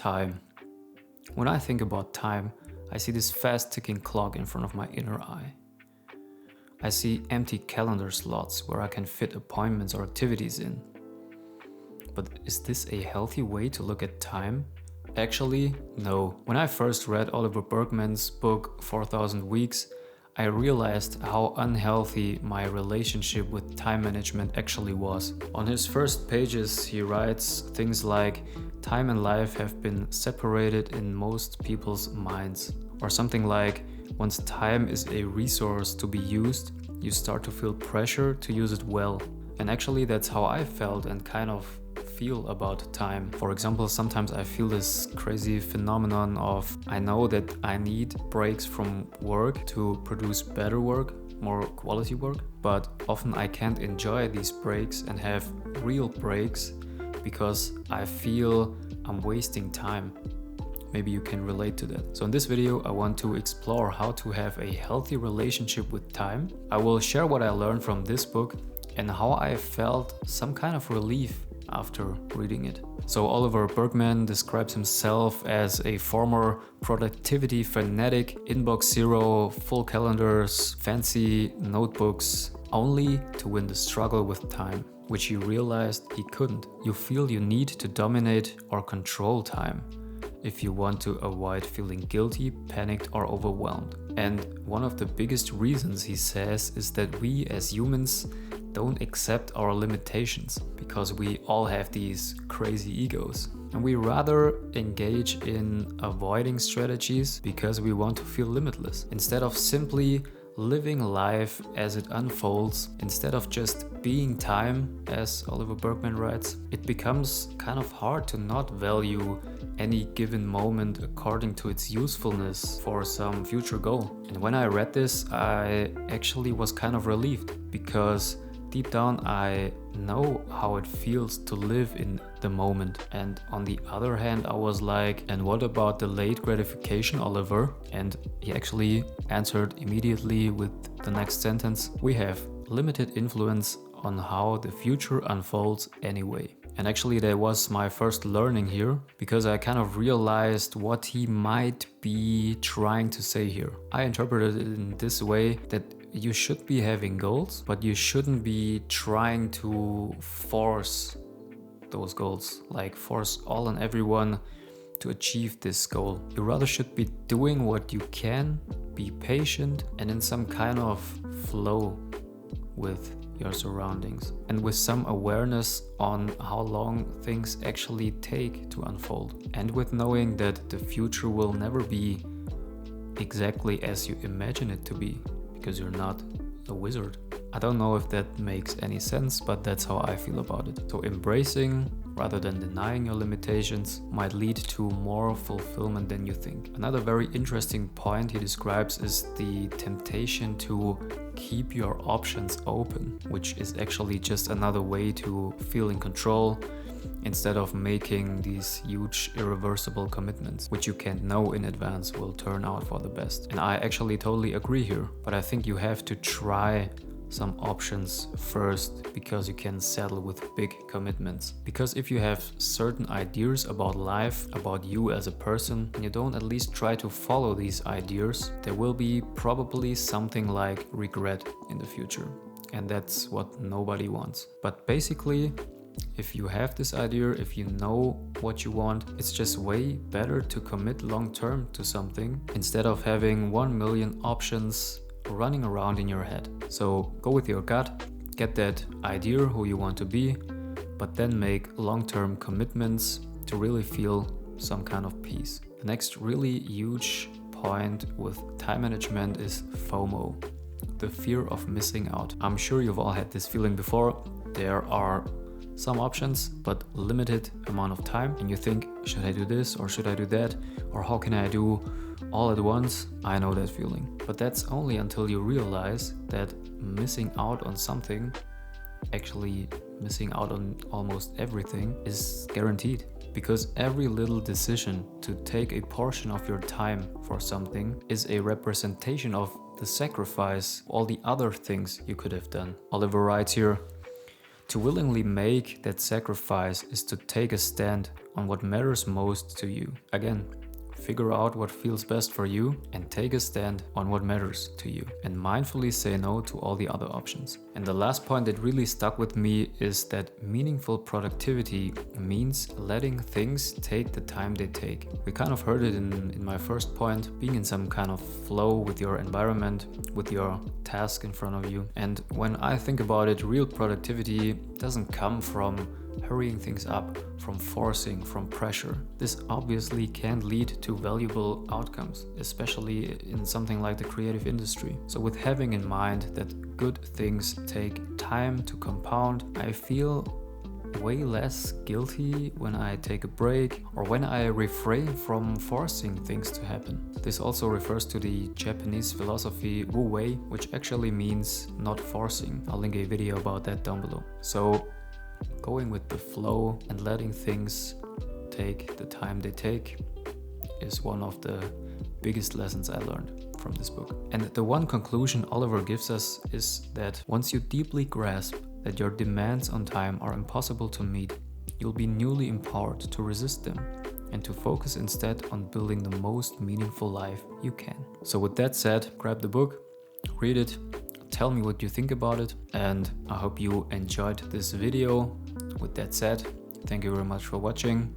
Time. When I think about time, I see this fast ticking clock in front of my inner eye. I see empty calendar slots where I can fit appointments or activities in. But is this a healthy way to look at time? Actually, no. When I first read Oliver Bergman's book 4,000 Weeks, I realized how unhealthy my relationship with time management actually was. On his first pages, he writes things like, "Time and life have been separated in most people's minds." Or something like, "Once time is a resource to be used, you start to feel pressure to use it well." And actually that's how I felt and kind of feel about time. For example, sometimes I feel this crazy phenomenon of I know that I need breaks from work to produce better work, more quality work, but often I can't enjoy these breaks and have real breaks because I feel I'm wasting time. Maybe you can relate to that. So in this video, I want to explore how to have a healthy relationship with time. I will share what I learned from this book and how I felt some kind of relief after reading it. So Oliver Burkman describes himself as a former productivity fanatic, inbox zero, full calendars, fancy notebooks, only to win the struggle with time, which he realized he couldn't. You feel you need to dominate or control time if you want to avoid feeling guilty, panicked, or overwhelmed. And one of the biggest reasons, he says, is that we as humans don't accept our limitations because we all have these crazy egos. And we rather engage in avoiding strategies because we want to feel limitless. Instead of simply living life as it unfolds, instead of just being time, as Oliver Bergman writes, it becomes kind of hard to not value any given moment according to its usefulness for some future goal. And when I read this, I actually was kind of relieved because deep down I know how it feels to live in the moment. And on the other hand, I was like, and what about delayed gratification, Oliver? And he actually answered immediately with the next sentence, "We have limited influence on how the future unfolds anyway." And actually that was my first learning here, because I kind of realized what he might be trying to say here. I interpreted it in this way, that you should be having goals, but you shouldn't be trying to force those goals, like force all and everyone to achieve this goal. You rather should be doing what you can, be patient, and in some kind of flow with your surroundings, and with some awareness on how long things actually take to unfold, and with knowing that the future will never be exactly as you imagine it to be, because you're not a wizard. I don't know if that makes any sense, but that's how I feel about it. So embracing rather than denying your limitations might lead to more fulfillment than you think. Another very interesting point he describes is the temptation to keep your options open, which is actually just another way to feel in control instead of making these huge irreversible commitments, which you can't know in advance will turn out for the best. And I actually totally agree here, but I think you have to try some options first because you can settle with big commitments. Because if you have certain ideas about life, about you as a person, and you don't at least try to follow these ideas, there will be probably something like regret in the future. And that's what nobody wants. But basically, if you have this idea, if you know what you want, it's just way better to commit long term to something instead of having 1 million options running around in your head. So go with your gut, get that idea who you want to be, but then make long-term commitments to really feel some kind of peace. The next really huge point with time management is FOMO, the fear of missing out. I'm sure you've all had this feeling before. There are some options, but limited amount of time, and you think, should I do this or should I do that, or how can I do all at once? I know that feeling. But that's only until you realize that missing out on something, actually missing out on almost everything, is guaranteed. Because every little decision to take a portion of your time for something is a representation of the sacrifice, all the other things you could have done. Oliver writes here, To willingly make that sacrifice is to take a stand on what matters most to you. Again, figure out what feels best for you and take a stand on what matters to you, and mindfully say no to all the other options. And the last point that really stuck with me is that meaningful productivity means letting things take the time they take. We kind of heard it in my first point, being in some kind of flow with your environment, with your task in front of you. And when I think about it, real productivity doesn't come from hurrying things up, from forcing, from pressure. This obviously can lead to valuable outcomes, especially in something like the creative industry. So with having in mind that good things take time to compound, I feel way less guilty when I take a break or when I refrain from forcing things to happen. This also refers to the Japanese philosophy WU WEI, which actually means not forcing. I'll link a video about that down below. So going with the flow and letting things take the time they take is one of the biggest lessons I learned from this book. And the one conclusion Oliver gives us is that once you deeply grasp that your demands on time are impossible to meet, you'll be newly empowered to resist them and to focus instead on building the most meaningful life you can. So with that said, grab the book, read it, tell me what you think about it, and I hope you enjoyed this video. With that said, thank you very much for watching.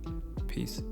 Peace.